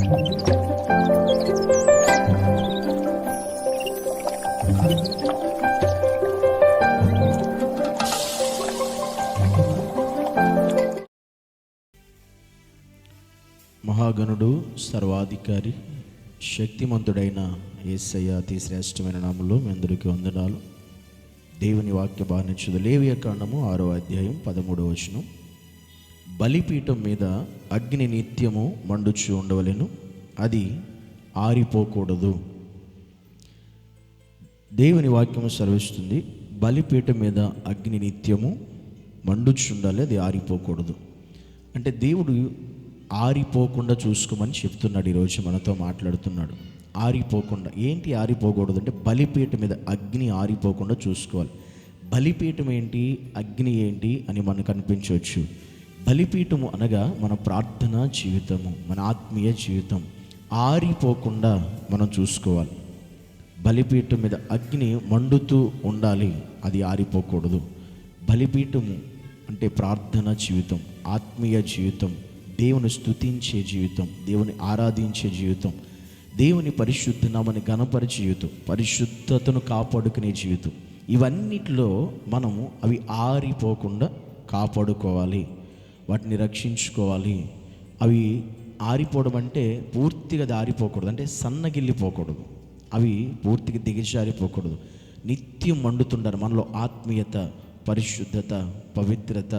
మహాగణుడు, సర్వాధికారి, శక్తిమంతుడైన యేసయ్య అతి శ్రేష్టమైన నామములో మీ అందరికీ వందనాలు. దేవుని వాక్య భావించుదు. లేవియ కాండము 6వ అధ్యాయం 13వ వచనం. బలిపీఠం మీద అగ్ని నిత్యము మండుచు ఉండవలెను, అది ఆరిపోకూడదు. దేవుని వాక్యము సెలవిస్తుంది, బలిపీఠం మీద అగ్ని నిత్యము మండుచుండాలి, అది ఆరిపోకూడదు. అంటే దేవుడు ఆరిపోకుండా చూసుకోమని చెప్తున్నాడు. ఈరోజు మనతో మాట్లాడుతున్నాడు. ఆరిపోకుండా ఏంటి? ఆరిపోకూడదు అంటే బలిపీఠం మీద అగ్ని ఆరిపోకుండా చూసుకోవాలి. బలిపీఠం ఏంటి, అగ్ని ఏంటి అని మనకు అనిపించవచ్చు. బలిపీఠము అనగా మన ప్రార్థన జీవితము, మన ఆత్మీయ జీవితం ఆరిపోకుండా మనం చూసుకోవాలి. బలిపీఠం మీద అగ్ని మండుతూ ఉండాలి, అది ఆరిపోకూడదు. బలిపీఠము అంటే ప్రార్థన జీవితం, ఆత్మీయ జీవితం, దేవుని స్తుతించే జీవితం, దేవుని ఆరాధించే జీవితం, దేవుని పరిశుద్ధ నామని గణపరిచే జీవితం, పరిశుద్ధతను కాపాడుకునే జీవితం. ఇవన్నిటిలో మనము అవి ఆరిపోకుండా కాపాడుకోవాలి, వాటిని రక్షించుకోవాలి. అవి ఆరిపోవడం అంటే పూర్తిగా అది ఆరిపోకూడదు, అంటే సన్నగిల్లిపోకూడదు, అవి పూర్తిగా దిగజారిపోకూడదు. నిత్యం మండుతుండాలి మనలో ఆత్మీయత, పరిశుద్ధత, పవిత్రత,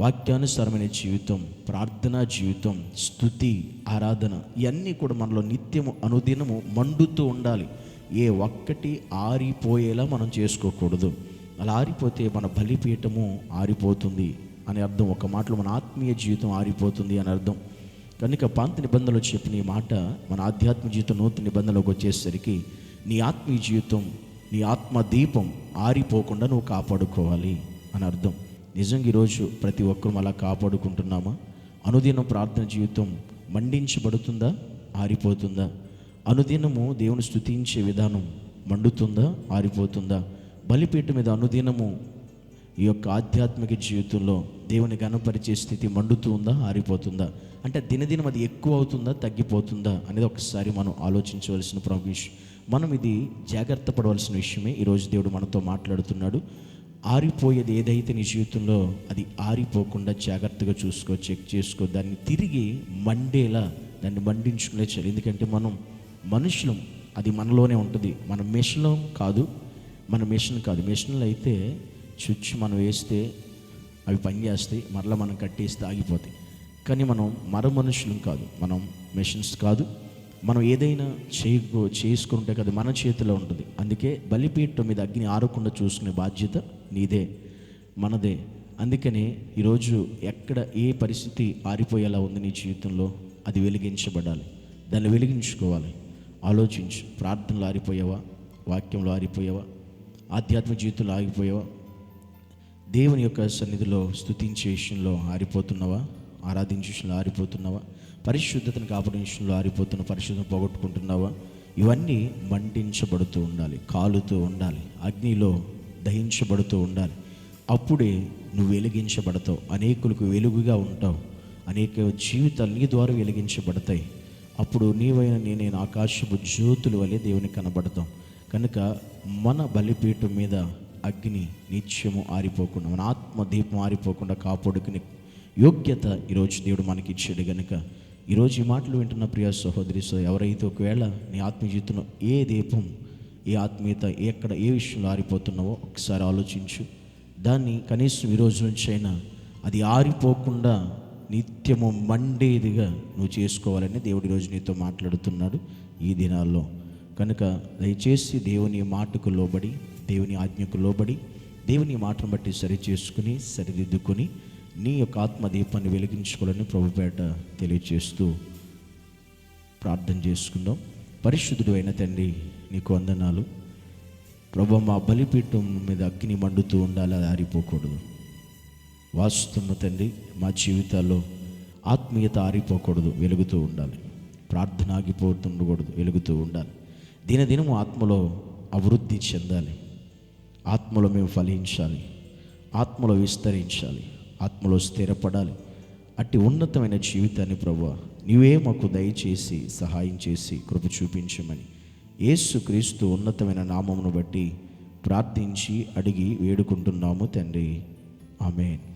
వాక్యానుసారమైన జీవితం, ప్రార్థనా జీవితం, స్తుతి, ఆరాధన, ఇవన్నీ కూడా మనలో నిత్యము అనుదినము మండుతూ ఉండాలి. ఏ ఒక్కటి ఆరిపోయేలా మనం చేసుకోకూడదు. అలా ఆరిపోతే మన బలిపీఠము ఆరిపోతుంది అని అర్థం. ఒక మాటలో మన ఆత్మీయ జీవితం ఆరిపోతుంది అని అర్థం. కనుక పాత నిబంధనలో చెప్పిన ఈ మాట మన ఆధ్యాత్మిక జీవితం నూతన నిబంధనలోకి వచ్చేసరికి నీ ఆత్మీయ జీవితం, నీ ఆత్మ దీపం ఆరిపోకుండా నువ్వు కాపాడుకోవాలి అని అర్థం. నిజంగా ఈరోజు ప్రతి ఒక్కరూ అలా కాపాడుకుంటున్నామా? అనుదినం ప్రార్థన జీవితం మండించబడుతుందా, ఆరిపోతుందా? అనుదినము దేవుని స్తుతించే విధానం మండుతుందా, ఆరిపోతుందా? బలిపీఠం మీద అనుదినము ఈ యొక్క ఆధ్యాత్మిక జీవితంలో దేవుని గణపరిచే స్థితి మండుతూ ఉందా, ఆరిపోతుందా? అంటే దినదినం అది ఎక్కువ అవుతుందా, తగ్గిపోతుందా అనేది ఒకసారి మనం ఆలోచించవలసిన విషయం. మనం ఇది జాగ్రత్త పడవలసిన విషయమే. ఈరోజు దేవుడు మనతో మాట్లాడుతున్నాడు. ఆరిపోయేది ఏదైతే నీ జీవితంలో అది ఆరిపోకుండా జాగ్రత్తగా చూసుకో, చెక్ చేసుకో, దాన్ని తిరిగి మండేలా దాన్ని మండించుకునే చాలు. ఎందుకంటే మనం మనుషులం, అది మనలోనే ఉంటుంది. మన మెషిన్ కాదు, మెషిన్లు అయితే చుచ్చు మనం వేస్తే అవి పనిచేస్తాయి, మరలా మనం కట్టేస్తే ఆగిపోతాయి. కానీ మనం మనుషులం కాదు, మనం మెషిన్స్ కాదు. మనం ఏదైనా చేసుకుంటే కదా మన చేతిలో ఉంటుంది. అందుకే బలిపీఠం మీద అగ్ని ఆరకుండా చూసుకునే బాధ్యత నీదే, మనదే. అందుకనే ఈరోజు ఎక్కడ ఏ పరిస్థితి ఆరిపోయేలా ఉంది నీ జీవితంలో, అది వెలిగించబడాలి, దాన్ని వెలిగించుకోవాలి. ఆలోచించు. ప్రార్థనలో ఆరిపోయావా? వాక్యంలో ఆరిపోయావా? ఆధ్యాత్మిక జీవితంలో ఆగిపోయావా? దేవుని యొక్క సన్నిధిలో స్తుతించే విషయంలో ఆరిపోతున్నావా? ఆరాధించే విషయంలో ఆరిపోతున్నావా? పరిశుద్ధతను కాపాడే విషయంలో ఆరిపోతున్న పరిశుద్ధత పోగొట్టుకుంటున్నావా? ఇవన్నీ మండించబడుతూ ఉండాలి, కాలుతూ ఉండాలి, అగ్నిలో దహించబడుతూ ఉండాలి. అప్పుడే నువ్వు వెలిగించబడతావు, అనేకులకు వెలుగుగా ఉంటావు, అనేక జీవితాలు నీ ద్వారా వెలిగించబడతాయి. అప్పుడు నీవైనా నేను ఆకాశపు జ్యోతుల వలె దేవునికి కనబడతాం. కనుక మన బలిపీఠం మీద అగ్ని నిత్యము ఆరిపోకుండా, మన ఆత్మ దీపం ఆరిపోకుండా కాపాడుకునే యోగ్యత ఈరోజు దేవుడు మనకి ఇచ్చాడు. కనుక ఈరోజు ఈ మాటలు వింటున్న ప్రియ సహోదరి, ఎవరైతే ఒకవేళ నీ ఆత్మీయ జీవితంలో ఏ దీపం, ఏ ఆత్మీయత, ఎక్కడ ఏ విషయంలో ఆరిపోతున్నావో ఒకసారి ఆలోచించు. దాన్ని కనీసం ఈరోజు నుంచి అయినా అది ఆరిపోకుండా నిత్యము మండేదిగా నువ్వు చేసుకోవాలని దేవుడు ఈరోజు నీతో మాట్లాడుతున్నాడు ఈ దినాల్లో. కనుక దయచేసి దేవుని మాటకు లోబడి, దేవుని ఆజ్ఞకు లోబడి, దేవుని మాటను బట్టి సరి చేసుకుని, సరిదిద్దుకొని నీ యొక్క ఆత్మదీపాన్ని వెలిగించుకోవాలని ప్రభుపేట తెలియజేస్తూ ప్రార్థన చేసుకుందాం. పరిశుద్ధుడు అయిన తండ్రి, నీకు వందనాలు ప్రభు. మా బలిపీఠం మీద అగ్ని మండుతూ ఉండాలి, అది ఆరిపోకూడదు. వాస్తవం తండ్రి, మా జీవితాల్లో ఆత్మీయత ఆరిపోకూడదు, వెలుగుతూ ఉండాలి. ప్రార్థన ఆగిపోతుండకూడదు, వెలుగుతూ ఉండాలి. దినదినము ఆత్మలో అభివృద్ధి చెందాలి, ఆత్మలో మేము ఫలించాలి, ఆత్మలో విస్తరించాలి, ఆత్మలో స్థిరపడాలి. అట్టి ఉన్నతమైన జీవితాన్ని ప్రభువా నీవే మాకు దయచేసి సహాయం చేసి కృప చూపించమని యేసుక్రీస్తు ఉన్నతమైన నామమును బట్టి ప్రార్థించి అడిగి వేడుకుంటున్నాము తండ్రి. ఆమేన్.